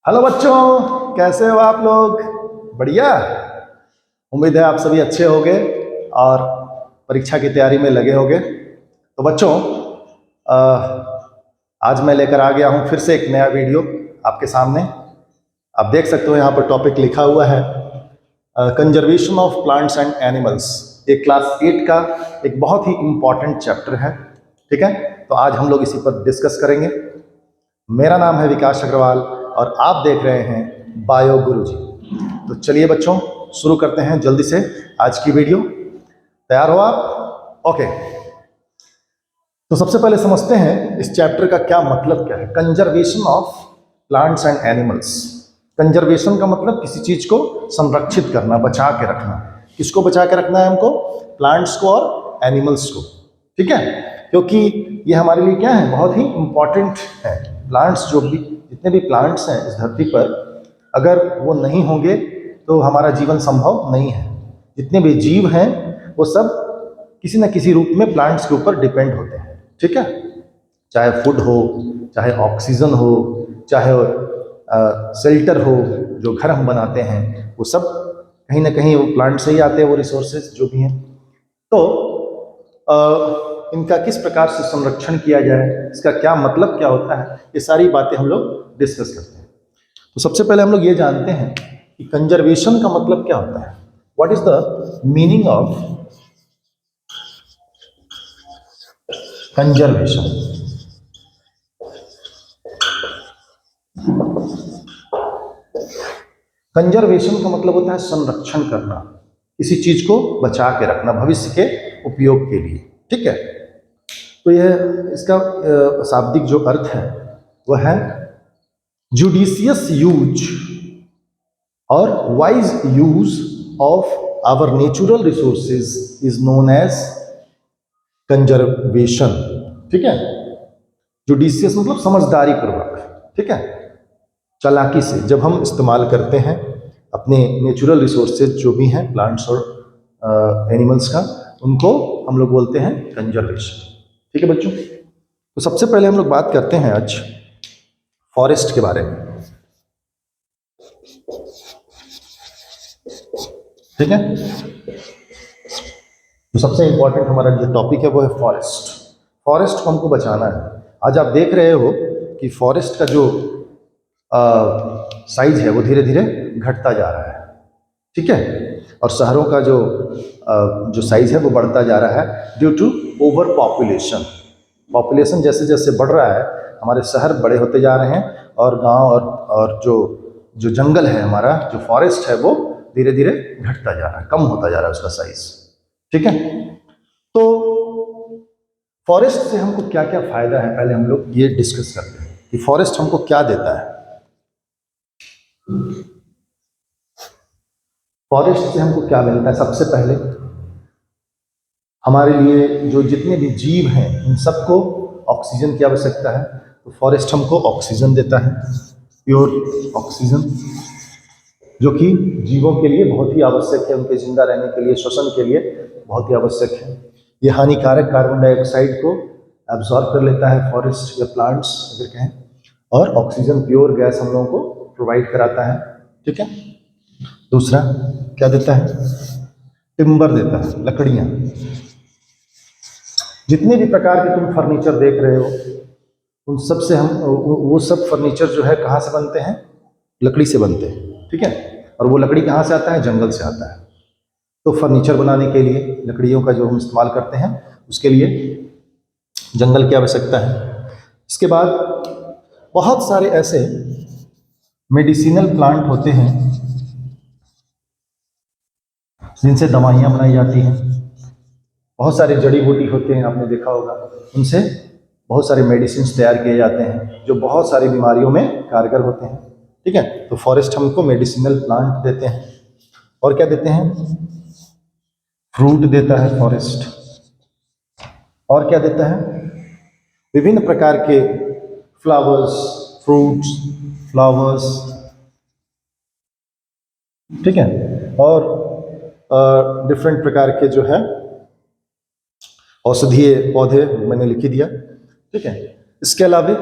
Hello बच्चों, कैसे हो आप लोग? बढ़िया। उम्मीद है आप सभी अच्छे होंगे और परीक्षा की तैयारी में लगे होंगे। तो बच्चों, अ, आज मैं लेकर आ गया हूं फिर से एक नया वीडियो आपके सामने। आप देख सकते हो यहाँ पर टॉपिक लिखा हुआ है conservation of plants and animals. ये क्लास 8 का एक बहुत ही इम्पॉर्टेंट चैप्टर है। ठीक है, तो आज हम लोग इसी पर डिस्कस करेंगे। मेरा नाम है विकास अग्रवाल और आप देख रहे हैं बायो गुरुजी। तो चलिए बच्चों, शुरू करते हैं जल्दी से आज की वीडियो। तैयार हो आप? ओके। तो सबसे पहले समझते हैं इस चैप्टर का क्या मतलब क्या है। Conservation of plants and animals. Conservation का मतलब किसी चीज को संरक्षित करना, बचा के रखना। किसको बचा के रखना है हमको? प्लांट्स को और एनिमल्स को। ठीक है, क्योंकि ये हमारे लिए क्या है, बहुत ही इंपॉर्टेंट है। प्लांट्स जो भी, जितने भी प्लांट्स हैं इस धरती पर, अगर वो नहीं होंगे तो हमारा जीवन संभव नहीं है। जितने भी जीव हैं वो सब किसी न किसी रूप में प्लांट्स के ऊपर डिपेंड होते हैं। ठीक है, चाहे फूड हो, चाहे ऑक्सीजन हो, चाहे शेल्टर हो, जो घर हम बनाते हैं वो सब कहीं ना कहीं वो प्लांट से ही आते हैं, वो रिसोर्सेज जो भी हैं। तो इनका किस प्रकार से संरक्षण किया जाए, इसका क्या मतलब क्या होता है, ये सारी बातें हम लोग डिस्कस करते हैं। तो सबसे पहले हम लोग ये जानते हैं कि कंजर्वेशन का मतलब क्या होता है। What is the meaning of conservation? Conservation का मतलब होता है संरक्षण करना, किसी चीज को बचा के रखना भविष्य के उपयोग के लिए। ठीक है, तो यह इसका शाब्दिक जो अर्थ है वह है जुडिशियस यूज और wise use of our natural resources is known as conservation. ठीक है, जुडिशियस मतलब समझदारी पूर्वक, ठीक है, चालाकी से जब हम इस्तेमाल करते हैं अपने नेचुरल रिसोर्सेज जो भी हैं प्लांट्स और एनिमल्स का, उनको हम लोग बोलते हैं कंजर्वेशन। ठीक है बच्चों, तो सबसे पहले हम लोग बात करते हैं आज फॉरेस्ट के बारे में। ठीक है, तो सबसे इंपॉर्टेंट हमारा जो टॉपिक है वो है फॉरेस्ट। फॉरेस्ट को हमको बचाना है। आज आप देख रहे हो कि फॉरेस्ट का जो साइज है वो धीरे धीरे घटता जा रहा है। ठीक है, और शहरों का जो साइज है वो बढ़ता जा रहा है due to over population. Population जैसे जैसे बढ़ रहा है, हमारे शहर बड़े होते जा रहे हैं और गांव और जो जो जंगल है, हमारा जो फॉरेस्ट है वो धीरे धीरे घटता जा रहा है, कम होता जा रहा है उसका साइज। ठीक है, तो फॉरेस्ट से हमको क्या क्या फायदा है, पहले हम लोग ये डिस्कस करते हैं कि फॉरेस्ट हमको क्या देता है। फॉरेस्ट से हमको क्या मिलता है? सबसे पहले हमारे लिए जो जितने भी जीव हैं उन सबको ऑक्सीजन की आवश्यकता है, तो फॉरेस्ट हमको ऑक्सीजन देता है, प्योर ऑक्सीजन, जो कि जीवों के लिए बहुत ही आवश्यक है, उनके जिंदा रहने के लिए, श्वसन के लिए बहुत ही आवश्यक है। ये हानिकारक कार्बन डाइऑक्साइड को एब्जॉर्ब कर लेता है फॉरेस्ट या प्लांट्स अगर कहें, और ऑक्सीजन प्योर गैस हम लोगों को प्रोवाइड कराता है। ठीक है, दूसरा क्या देता है? टिम्बर देता है, लकड़ियाँ। जितने भी प्रकार के तुम फर्नीचर देख रहे हो उन सब से हम वो सब फर्नीचर जो है कहाँ से बनते हैं? लकड़ी से बनते हैं। ठीक है, और वो लकड़ी कहाँ से आता है? जंगल से आता है। तो फर्नीचर बनाने के लिए लकड़ियों का जो हम इस्तेमाल करते हैं उसके लिए जंगल की आवश्यकता है। इसके बाद बहुत सारे ऐसे मेडिसिनल प्लांट होते हैं जिनसे दवाइयाँ बनाई जाती हैं। बहुत सारे जड़ी बूटी होते हैं, आपने देखा होगा, उनसे बहुत सारे मेडिसिन तैयार किए जाते हैं जो बहुत सारी बीमारियों में कारगर होते हैं। ठीक है, तो फॉरेस्ट हमको मेडिसिनल प्लांट देते हैं। और क्या देते हैं? फ्रूट देता है फॉरेस्ट। और क्या देता है? विभिन्न प्रकार के फ्लावर्स, फ्रूट्स, फ्लावर्स। ठीक है, और डिफरेंट प्रकार के जो है औषधीय पौधे मैंने लिख ही दिया। ठीक है, इसके अलावा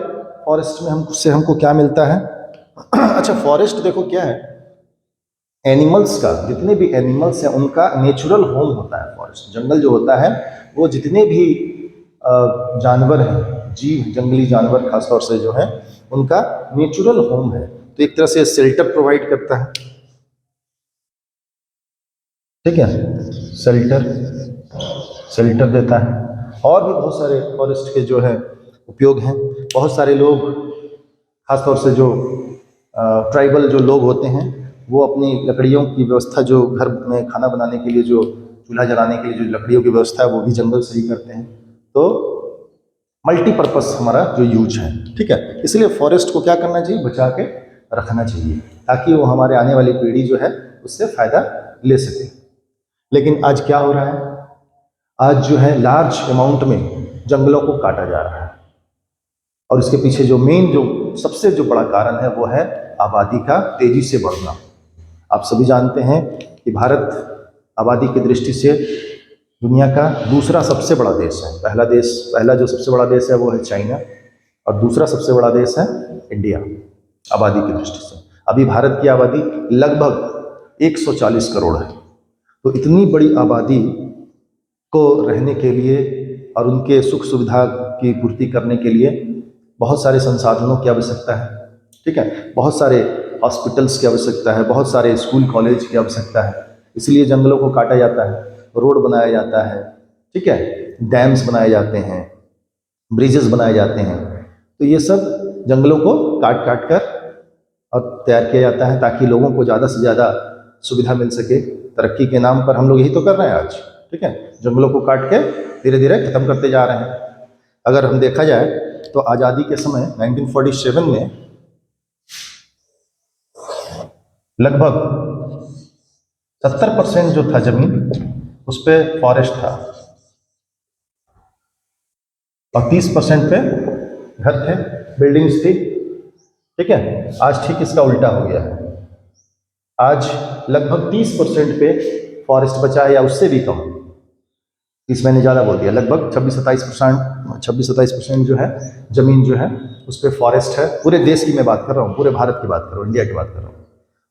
फॉरेस्ट में हमको क्या मिलता है? अच्छा, फॉरेस्ट देखो क्या है, एनिमल्स का, जितने भी एनिमल्स हैं उनका नेचुरल होम होता है फॉरेस्ट। जंगल जो होता है वो जितने भी जानवर हैं, जीव, जंगली जानवर खासतौर से जो है, उनका नेचुरल होम है। तो एक तरह से शेल्टर प्रोवाइड करता है, ठीक है, शेल्टर शेल्टर देता है। और भी बहुत सारे फॉरेस्ट के जो है उपयोग हैं। बहुत सारे लोग, खासतौर से जो ट्राइबल जो लोग होते हैं, वो अपनी लकड़ियों की व्यवस्था, जो घर में खाना बनाने के लिए, जो चूल्हा जलाने के लिए जो लकड़ियों की व्यवस्था है, वो भी जंगल से ही करते हैं। तो मल्टीपर्पस हमारा जो यूज है, ठीक है। इसलिए फॉरेस्ट को क्या करना चाहिए, बचा के रखना चाहिए, ताकि वो हमारे आने वाली पीढ़ी जो है उससे फायदा ले सके। लेकिन आज क्या हो रहा है, आज जो है लार्ज अमाउंट में जंगलों को काटा जा रहा है। और इसके पीछे जो मेन, जो सबसे जो बड़ा कारण है, वो है आबादी का तेजी से बढ़ना। आप सभी जानते हैं कि भारत आबादी की दृष्टि से दुनिया का दूसरा सबसे बड़ा देश है। पहला जो सबसे बड़ा देश है वो है चाइना, और दूसरा सबसे बड़ा देश है इंडिया आबादी की दृष्टि से। अभी भारत की आबादी लगभग 140 करोड़ है। तो इतनी बड़ी आबादी को रहने के लिए और उनके सुख सुविधा की पूर्ति करने के लिए बहुत सारे संसाधनों की आवश्यकता है, ठीक है। बहुत सारे हॉस्पिटल्स की आवश्यकता है, बहुत सारे स्कूल कॉलेज की आवश्यकता है। इसलिए जंगलों को काटा जाता है, रोड बनाया जाता है, ठीक है, डैम्स बनाए जाते हैं, ब्रिजेस बनाए जाते हैं। तो ये सब जंगलों को काट काट कर और तैयार किया जाता है, ताकि लोगों को ज़्यादा से ज़्यादा सुविधा मिल सके। तरक्की के नाम पर हम लोग यही तो कर रहे हैं आज, ठीक है। जंगलों को काट के धीरे धीरे खत्म करते जा रहे हैं। अगर हम देखा जाए तो आज़ादी के समय 1947 में लगभग 70% जो था जमीन, उस पे फॉरेस्ट था, और 30% पे घर थे, बिल्डिंग्स थी, ठीक है। आज ठीक इसका उल्टा हो गया है। आज लगभग 30% पे फॉरेस्ट बचा है, या उससे भी कम। 30 मैंने ज़्यादा बोल दिया, लगभग 26-27% जो है ज़मीन जो है उस पर फॉरेस्ट है। पूरे देश की मैं बात कर रहा हूँ, पूरे भारत की बात कर रहा हूँ, इंडिया की बात कर रहा हूँ।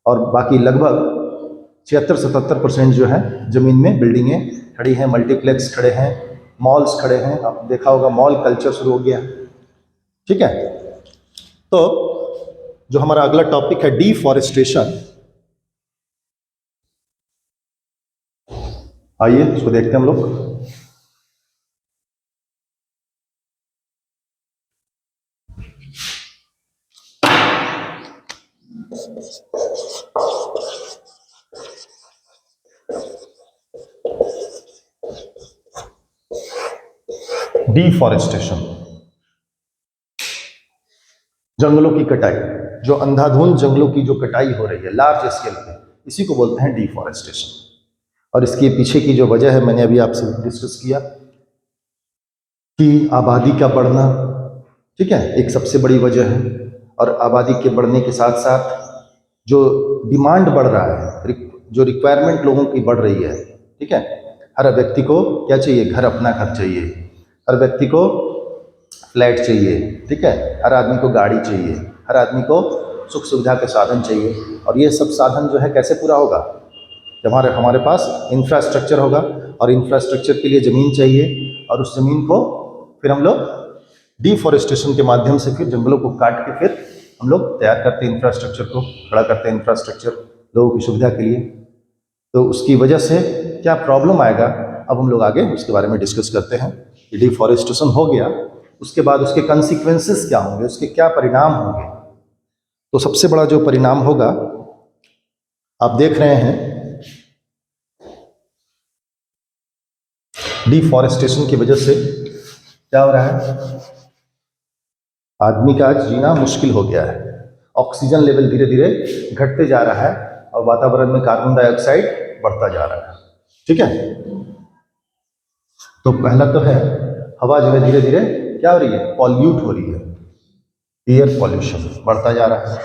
और बाकी लगभग 76-77% जो है ज़मीन में बिल्डिंगें खड़ी हैं, मल्टीप्लेक्स खड़े हैं, मॉल्स खड़े हैं। आप देखा होगा मॉल कल्चर शुरू हो गया, ठीक है। तो जो हमारा अगला टॉपिक है डिफॉरेस्टेशन, आइए उसको देखते हैं हम लोग। डिफॉरेस्टेशन, जंगलों की कटाई, जो अंधाधुंध जंगलों की जो कटाई हो रही है लार्ज स्केल पे, इसी को बोलते हैं डिफॉरेस्टेशन। और इसके पीछे की जो वजह है, मैंने अभी आपसे डिस्कस किया कि आबादी का बढ़ना, ठीक है, एक सबसे बड़ी वजह है। और आबादी के बढ़ने के साथ साथ जो डिमांड बढ़ रहा है, जो रिक्वायरमेंट लोगों की बढ़ रही है, ठीक है। हर व्यक्ति को क्या चाहिए, घर, अपना घर चाहिए। हर व्यक्ति को फ्लैट चाहिए, ठीक है। हर आदमी को गाड़ी चाहिए, हर आदमी को सुख सुविधा के साधन चाहिए। और ये सब साधन जो है कैसे पूरा होगा, जब हमारे पास इंफ्रास्ट्रक्चर होगा। और इंफ्रास्ट्रक्चर के लिए ज़मीन चाहिए, और उस ज़मीन को फिर हम लोग डिफॉरेस्टेशन के माध्यम से फिर जंगलों को काट के फिर हम लोग तैयार करते हैं, इंफ्रास्ट्रक्चर को खड़ा करते हैं, इंफ्रास्ट्रक्चर लोगों की सुविधा के लिए। तो उसकी वजह से क्या प्रॉब्लम आएगा, अब हम लोग आगे उसके बारे में डिस्कस करते हैं। कि डिफॉरेस्टेशन हो गया, उसके बाद उसके कंसिक्वेंसेस क्या होंगे, उसके क्या परिणाम होंगे। तो सबसे बड़ा जो परिणाम होगा, आप देख रहे हैं, डिफॉरेस्टेशन की वजह से क्या हो रहा है, आदमी का आज जीना मुश्किल हो गया है। ऑक्सीजन लेवल धीरे धीरे घटते जा रहा है, और वातावरण में कार्बन डाइऑक्साइड बढ़ता जा रहा है, ठीक है। तो पहला तो है, हवा जो है धीरे धीरे क्या हो रही है, पॉल्यूट हो रही है, एयर पॉल्यूशन बढ़ता जा रहा है,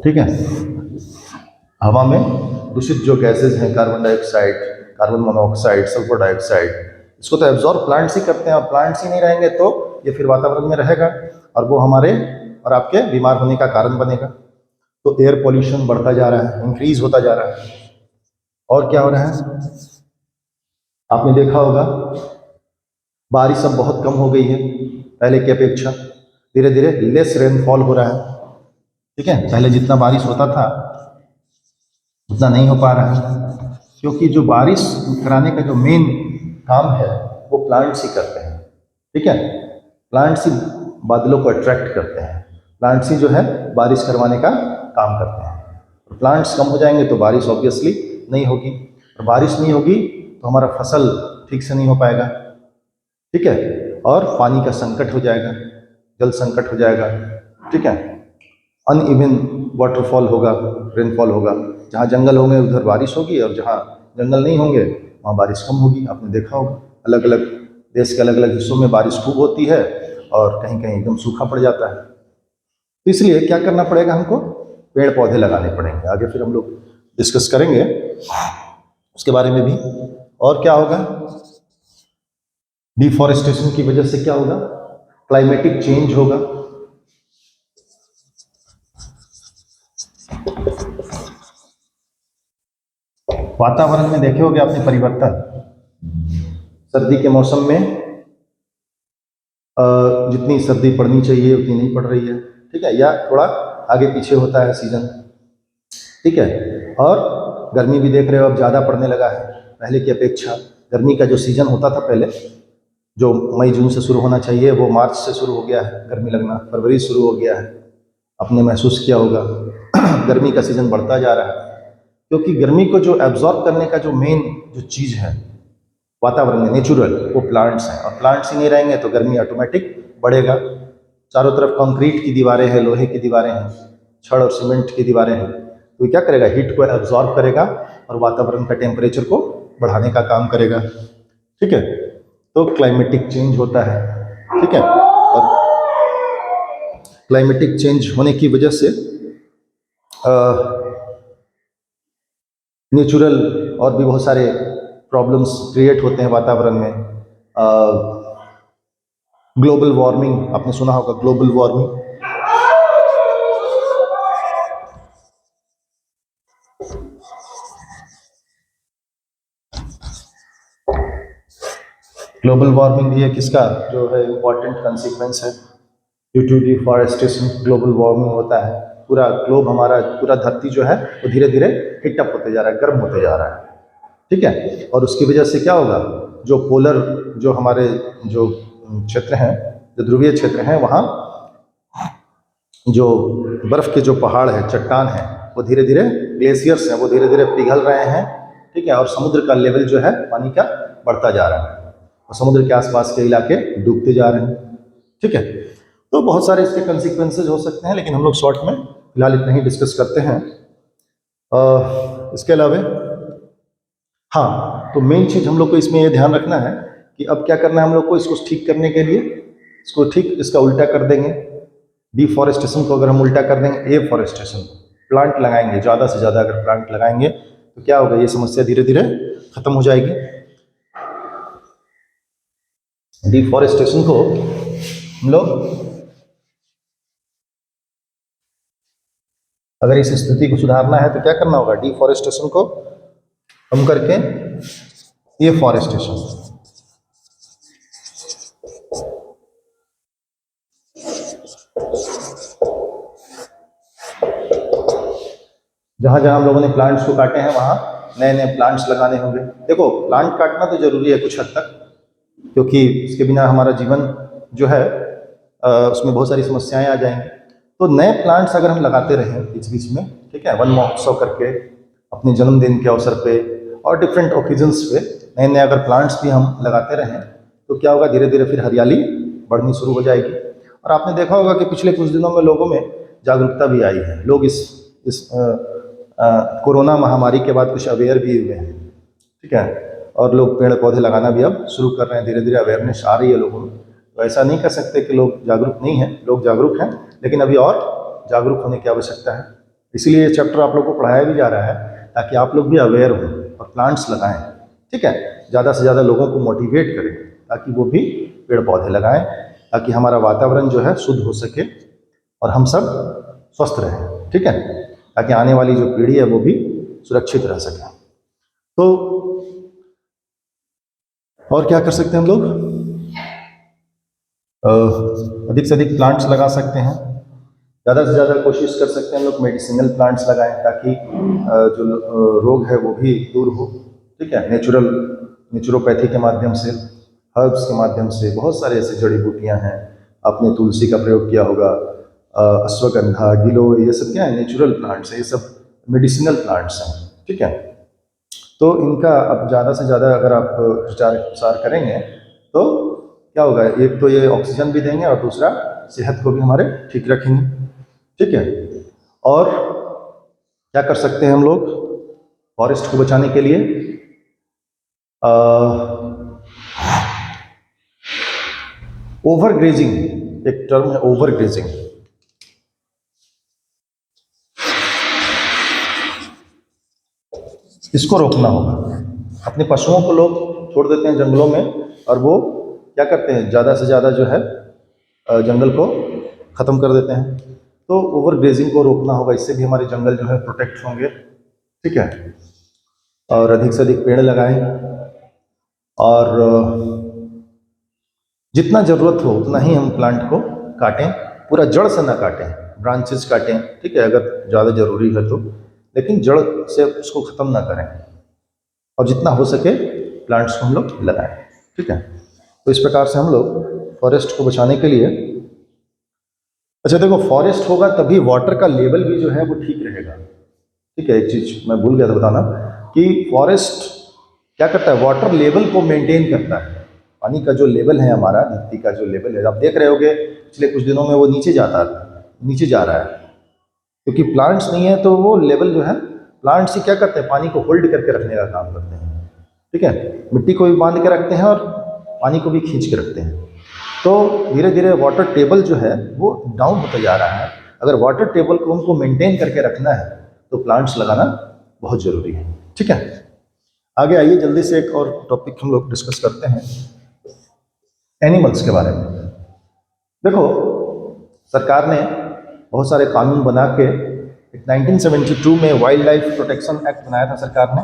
ठीक है। हवा में दूषित जो गैसेज हैं, carbon dioxide, carbon monoxide, sulphur dioxide, इसको तो एब्जॉर्ब प्लांट्स ही करते हैं, और प्लांट्स ही नहीं रहेंगे तो ये फिर वातावरण में रहेगा और वो हमारे और आपके बीमार होने का कारण बनेगा। तो एयर पॉल्यूशन बढ़ता जा रहा है, इंक्रीज होता जा रहा है। और क्या हो रहा है, आपने देखा होगा बारिश अब बहुत कम हो गई है पहले की अपेक्षा, धीरे धीरे लेस रेनफॉल हो रहा है। ठीक है, पहले जितना बारिश होता था उतना नहीं हो पा रहा है, क्योंकि जो बारिश कराने का जो मेन काम है वो प्लांट्स ही करते हैं। ठीक है, प्लांट्स ही बादलों को अट्रैक्ट करते हैं, प्लांट्स ही जो है बारिश करवाने का काम करते हैं। प्लांट्स कम हो जाएंगे तो बारिश ऑब्वियसली नहीं होगी, और बारिश नहीं होगी तो हमारा फसल ठीक से नहीं हो पाएगा। ठीक है, और पानी का संकट हो जाएगा, जल संकट हो जाएगा। ठीक है, अनइवन वाटरफॉल होगा, रेनफॉल होगा। जहाँ जंगल होंगे उधर बारिश होगी, और जहाँ जंगल नहीं होंगे वहाँ बारिश कम होगी। आपने देखा होगा अलग अलग देश के अलग अलग हिस्सों में बारिश खूब होती है और कहीं कहीं एकदम सूखा पड़ जाता है। तो इसलिए क्या करना पड़ेगा हमको, पेड़ पौधे लगाने पड़ेंगे। आगे फिर हम लोग डिस्कस करेंगे उसके बारे में भी। और क्या होगा, डिफॉरेस्टेशन की वजह से क्या होगा, क्लाइमेटिक चेंज होगा। वातावरण में देखे होगे आपने परिवर्तन, सर्दी के मौसम में जितनी सर्दी पड़नी चाहिए उतनी नहीं पड़ रही है। ठीक है, या थोड़ा आगे पीछे होता है सीजन। ठीक है, और गर्मी भी देख रहे हो अब ज़्यादा पड़ने लगा है पहले की अपेक्षा। गर्मी का जो सीजन होता था पहले, जो मई जून से शुरू होना चाहिए, वो मार्च से शुरू हो गया है गर्मी लगना, फरवरी से शुरू हो गया है। आपने महसूस किया होगा गर्मी का सीजन बढ़ता जा रहा है, क्योंकि गर्मी को जो एब्जॉर्ब करने का जो मेन जो चीज़ है वातावरण में नेचुरल, वो प्लांट्स हैं। और प्लांट्स ही नहीं रहेंगे तो गर्मी ऑटोमेटिक बढ़ेगा। चारों तरफ कंक्रीट की दीवारें हैं, लोहे की दीवारें हैं, छड़ और सीमेंट की दीवारें हैं, तो क्या करेगा, हीट को एब्जॉर्ब करेगा और वातावरण का टेम्परेचर को बढ़ाने का काम करेगा। ठीक है, तो क्लाइमेटिक चेंज होता है। ठीक है, और क्लाइमेटिक चेंज होने की वजह से नेचुरल और भी बहुत सारे प्रॉब्लम्स क्रिएट होते हैं वातावरण में। ग्लोबल वार्मिंग, आपने सुना होगा ग्लोबल वार्मिंग। ग्लोबल वार्मिंग भी एक इसका जो है इम्पॉर्टेंट कंसिक्वेंस है। Due to deforestation global warming होता है। पूरा ग्लोब हमारा, पूरा धरती जो है वो धीरे धीरे हीटअप होते जा रहा है, गर्म होते जा रहा है। ठीक है, और उसकी वजह से क्या होगा, जो पोलर, जो हमारे जो क्षेत्र हैं, जो ध्रुवीय क्षेत्र हैं, वहाँ जो बर्फ़ के जो पहाड़ हैं, चट्टान हैं, वो धीरे धीरे, ग्लेशियर्स हैं, वो धीरे धीरे पिघल रहे हैं। ठीक है, और समुद्र का लेवल जो है पानी का बढ़ता जा रहा है, और समुद्र के आसपास के इलाके डूबते जा रहे हैं। ठीक है, तो बहुत सारे इसके कंसिक्वेंसेज हो सकते हैं, लेकिन हम लोग शॉर्ट में फिलहाल इतना ही डिस्कस करते हैं। इसके अलावा हाँ, तो मेन चीज़ हम लोग को इसमें ये ध्यान रखना है कि अब क्या करना है हम लोग को, इसको ठीक करने के लिए, इसको ठीक इसका उल्टा कर देंगे। डिफॉरेस्टेशन को अगर हम उल्टा कर देंगे एफॉरेस्टेशन, प्लांट लगाएंगे ज़्यादा से ज़्यादा, अगर प्लांट लगाएंगे तो क्या होगा, ये समस्या धीरे धीरे खत्म हो जाएगी। डिफॉरेस्टेशन को हम लोग अगर इस स्थिति को सुधारना है तो क्या करना होगा, डिफॉरेस्टेशन को कम करके एफॉरेस्टेशन, जहाँ जहाँ हम लोगों ने प्लांट्स को काटे हैं वहाँ नए नए प्लांट्स लगाने होंगे। देखो, प्लांट काटना तो जरूरी है कुछ हद तक, क्योंकि इसके बिना हमारा जीवन जो है उसमें बहुत सारी समस्याएं आ जाएंगी। तो नए प्लांट्स अगर हम लगाते रहें बीच बीच में, ठीक है, वन महोत्सव करके, अपने जन्मदिन के अवसर पे और डिफरेंट ओकेजन्स पे नए नए अगर प्लांट्स भी हम लगाते रहें तो क्या होगा, धीरे धीरे फिर हरियाली बढ़नी शुरू हो जाएगी। और आपने देखा होगा कि पिछले कुछ दिनों में लोगों में जागरूकता भी आई है, लोग इस कोरोना महामारी के बाद कुछ अवेयर भी हुए हैं। ठीक है, और लोग पेड़ पौधे लगाना भी अब शुरू कर रहे हैं, धीरे धीरे अवेयरनेस आ रही है लोगों में। तो ऐसा नहीं कह सकते कि लोग जागरूक नहीं हैं, लोग जागरूक हैं, लेकिन अभी और जागरूक होने की आवश्यकता है। इसलिए ये चैप्टर आप लोग को पढ़ाया भी जा रहा है ताकि आप लोग भी अवेयर हों और प्लांट्स लगाएं। ठीक है, ज़्यादा से ज़्यादा लोगों को मोटिवेट करें ताकि वो भी पेड़ पौधे लगाएं, ताकि हमारा वातावरण जो है शुद्ध हो सके और हम सब स्वस्थ रहें, ठीक है, ताकि आने वाली जो पीढ़ी है वो भी सुरक्षित रह सके। तो और क्या कर सकते हैं हम लोग? अधिक से अधिक प्लांट्स लगा सकते हैं, ज़्यादा से ज़्यादा कोशिश कर सकते हैं हम लोग मेडिसिनल प्लांट्स लगाएं, ताकि जो रोग है वो भी दूर हो, ठीक है। नेचुरोपैथी के माध्यम से, हर्ब्स के माध्यम से, बहुत सारे ऐसे जड़ी बूटियां हैं। आपने तुलसी का प्रयोग किया होगा, अश्वगंधा, गिलोय, ये सब क्या है? नेचुरल प्लांट्स है, ये सब मेडिसिनल प्लांट्स हैं, ठीक है। तो इनका अब ज़्यादा से ज़्यादा अगर आप प्रचार प्रसार करेंगे तो क्या होगा? एक तो ये ऑक्सीजन भी देंगे और दूसरा सेहत को भी हमारे ठीक रखेंगे, ठीक है। और क्या कर सकते हैं हम लोग फॉरेस्ट को बचाने के लिए? ओवर ग्रेजिंग, एक टर्म है ओवर ग्रेजिंग। इसको रोकना होगा। अपने पशुओं को लोग छोड़ देते हैं जंगलों में और वो क्या करते हैं? ज़्यादा से ज़्यादा जो है जंगल को ख़त्म कर देते हैं। तो ओवर ग्रेजिंग को रोकना होगा, इससे भी हमारे जंगल जो है प्रोटेक्ट होंगे, ठीक है। और अधिक से अधिक पेड़ लगाएं और जितना ज़रूरत हो उतना ही हम प्लांट को काटें, पूरा जड़ से ना काटें, ब्रांचेस काटें, ठीक है, अगर ज़्यादा ज़रूरी है तो, लेकिन जड़ से उसको ख़त्म ना करें। और जितना हो सके प्लांट्स को हम लोग लगाएं, ठीक है। तो इस प्रकार से हम लोग फॉरेस्ट को बचाने के लिए, अच्छा देखो, फॉरेस्ट होगा तभी वाटर का लेवल भी जो है वो ठीक रहेगा, ठीक है। एक चीज़ मैं भूल गया था बताना कि फॉरेस्ट क्या करता है? वाटर लेवल को मेंटेन करता है। पानी का जो लेवल है हमारा, धरती का जो लेवल है, आप देख रहे होगे पिछले कुछ दिनों में वो नीचे जा रहा है, क्योंकि प्लांट्स नहीं है। तो वो लेवल जो है, प्लांट्स ही क्या करते हैं? पानी को होल्ड करके रखने का काम करते हैं, ठीक है। मिट्टी को भी बांध के रखते हैं और पानी को भी खींच के रखते हैं। तो धीरे धीरे वाटर टेबल जो है वो डाउन होता जा रहा है। अगर वाटर टेबल को हमको मेंटेन करके रखना है तो प्लांट्स लगाना बहुत ज़रूरी है, ठीक है। आगे आइए, जल्दी से एक और टॉपिक हम लोग डिस्कस करते हैं, एनिमल्स के बारे में। देखो, सरकार ने बहुत सारे कानून बना के 1972 में वाइल्ड लाइफ प्रोटेक्शन एक्ट बनाया था सरकार ने,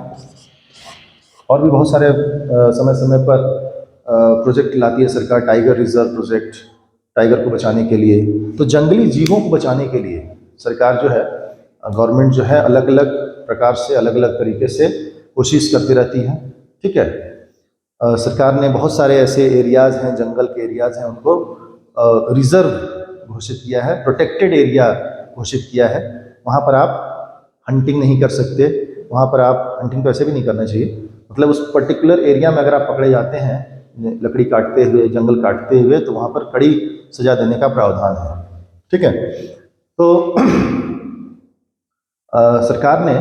और भी बहुत सारे समय समय पर प्रोजेक्ट लाती है सरकार, टाइगर रिजर्व प्रोजेक्ट, टाइगर को बचाने के लिए। तो जंगली जीवों को बचाने के लिए सरकार जो है, गवर्नमेंट जो है, अलग अलग प्रकार से, अलग अलग तरीके से कोशिश करती रहती है, ठीक है। सरकार ने बहुत सारे ऐसे एरियाज़ हैं, जंगल के एरियाज़ हैं, उनको रिजर्व घोषित किया है, प्रोटेक्टेड एरिया घोषित किया है। वहाँ पर आप हंटिंग नहीं कर सकते, वहाँ पर आप हंटिंग तो ऐसे भी नहीं करना चाहिए, मतलब उस पर्टिकुलर एरिया में अगर आप पकड़े जाते हैं लकड़ी काटते हुए, जंगल काटते हुए, तो वहाँ पर कड़ी सजा देने का प्रावधान है, ठीक है। तो सरकार ने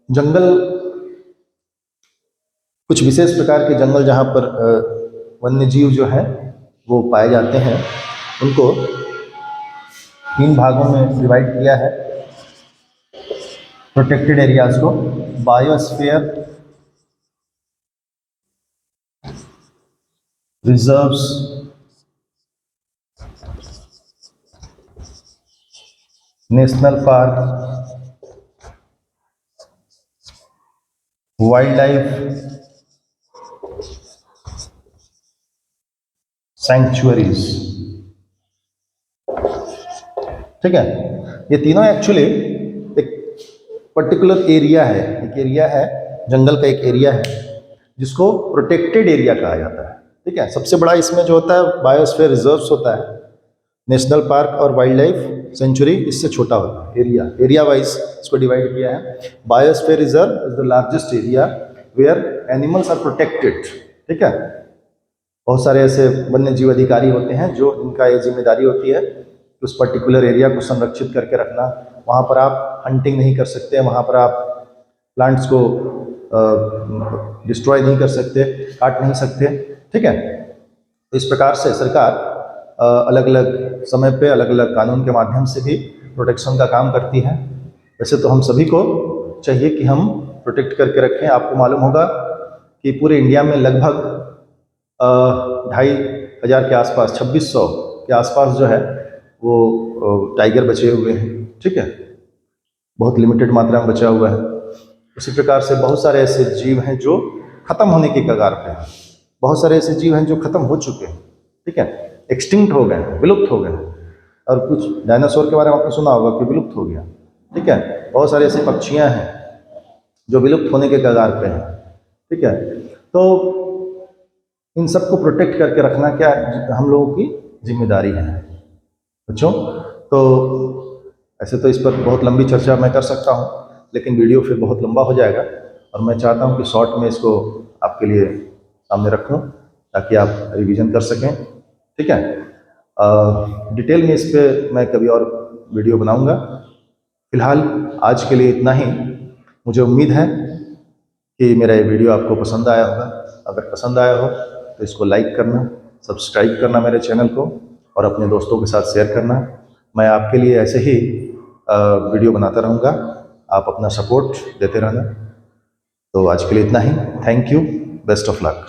जंगल, कुछ विशेष प्रकार के जंगल जहाँ पर वन्य जीव जो हैं वो पाए जाते हैं, उनको 3 भागों में डिवाइड किया है। प्रोटेक्टेड एरियाज को biosphere, reserves, national park, wild life sanctuaries, ठीक है। ये तीनों एक्चुअली एक पर्टिकुलर एरिया है, एक एरिया है, जंगल का एक एरिया है जिसको प्रोटेक्टेड एरिया कहा जाता है, ठीक है। सबसे बड़ा इसमें जो होता है बायोस्फीयर रिजर्व्स होता है, नेशनल पार्क और वाइल्ड लाइफ सेंचुरी इससे छोटा होता है। एरिया वाइज इसको डिवाइड किया है। Biosphere reserve is the largest area where animals are protected, ठीक है। बहुत सारे ऐसे वन्य जीव अधिकारी होते हैं जो इनका ये जिम्मेदारी होती है कि उस पर्टिकुलर एरिया को संरक्षित करके रखना। वहाँ पर आप हंटिंग नहीं कर सकते, वहाँ पर आप प्लांट्स को डिस्ट्रॉय नहीं कर सकते, काट नहीं सकते, ठीक है। तो इस प्रकार से सरकार अलग अलग समय पे अलग अलग कानून के माध्यम से भी प्रोटेक्शन का काम करती है। वैसे तो हम सभी को चाहिए कि हम प्रोटेक्ट करके रखें। आपको मालूम होगा कि पूरे इंडिया में लगभग 2.5 1000 के आसपास, 2600 के आसपास जो है वो टाइगर बचे हुए हैं। ठीक है, बहुत लिमिटेड मात्रा में बचा हुआ है। उसी प्रकार से बहुत सारे ऐसे जीव हैं जो खत्म होने की कगार पे हैं, बहुत सारे ऐसे जीव हैं जो खत्म हो चुके हैं। ठीक है, एक्सटिंक्ट हो गए हैं, विलुप्त हो गए हैं। और कुछ डायनासोर के बारे में आपने सुना होगा कि विलुप्त हो गया। ठीक है, बहुत सारे ऐसे पक्षियां हैं जो विलुप्त होने के कगार पे हैं। ठीक है, तो इन सबको प्रोटेक्ट करके रखना क्या हम लोगों की जिम्मेदारी है बच्चों। तो ऐसे तो इस पर बहुत लंबी चर्चा मैं कर सकता हूँ, लेकिन वीडियो फिर बहुत लंबा हो जाएगा और मैं चाहता हूँ कि शॉर्ट में इसको आपके लिए सामने रखूँ ताकि आप रिवीजन कर सकें। ठीक है, डिटेल में इस पर मैं कभी और वीडियो बनाऊंगा। फिलहाल आज के लिए इतना ही। मुझे उम्मीद है कि मेरा ये वीडियो आपको पसंद आया होगा। अगर पसंद आया हो तो इसको लाइक करना, सब्सक्राइब करना मेरे चैनल को और अपने दोस्तों के साथ शेयर करना। मैं आपके लिए ऐसे ही वीडियो बनाता रहूँगा, आप अपना सपोर्ट देते रहना। तो आज के लिए इतना ही। Thank you, best of luck.